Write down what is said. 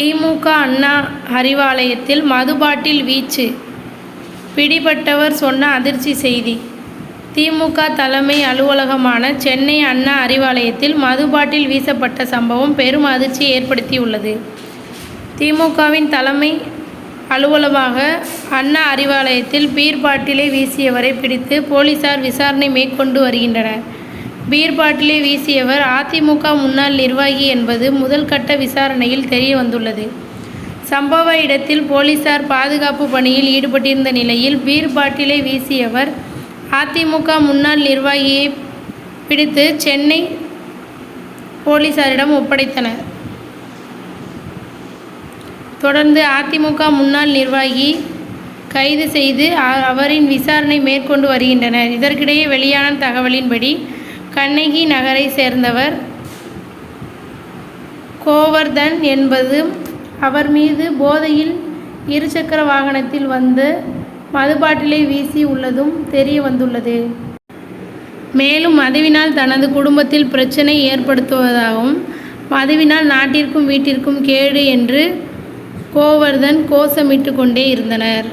திமுக அண்ணா அறிவாலயத்தில் மது பாட்டில் வீச்சு, பிடிபட்டவர் சொன்ன அதிர்ச்சி செய்தி. திமுக தலைமை அலுவலகமான சென்னை அண்ணா அறிவாலயத்தில் மது பாட்டில் வீசப்பட்ட சம்பவம் பெரும் அதிர்ச்சியை ஏற்படுத்தியுள்ளது. திமுகவின் தலைமை அலுவலகமாக அண்ணா அறிவாலயத்தில் பீர் பாட்டிலை வீசியவரை பிடித்து போலீசார் விசாரணை மேற்கொண்டு வருகின்றனர். பீர் பாட்டிலை வீசியவர் அதிமுக முன்னாள் நிர்வாகி என்பது முதல் கட்ட விசாரணையில் தெரிய வந்துள்ளது. சம்பவ இடத்தில் போலீசார் பாதுகாப்பு பணியில் ஈடுபட்டிருந்த நிலையில் பீர் பாட்டிலை வீசியவர் அதிமுக முன்னாள் நிர்வாகியை பிடித்து சென்னை போலீசாரிடம் ஒப்படைத்தனர். தொடர்ந்து அதிமுக முன்னாள் நிர்வாகி கைது செய்து அவரின் விசாரணை மேற்கொண்டு வருகின்றனர். இதற்கிடையே வெளியான தகவலின்படி கண்ணகி நகரை சேர்ந்தவர் கோவர்தன் என்பதும் அவர் மீது போதையில் இருசக்கர வாகனத்தில் வந்து மதுபாட்டிலை வீசி உள்ளதும் தெரிய வந்துள்ளது. மேலும் மதுவினால் தனது குடும்பத்தில் பிரச்சனை ஏற்படுத்துவதாகவும் மதுவினால் நாட்டிற்கும் வீட்டிற்கும் கேடு என்று கோவர்தன் கோஷமிட்டு கொண்டே இருந்தனர்.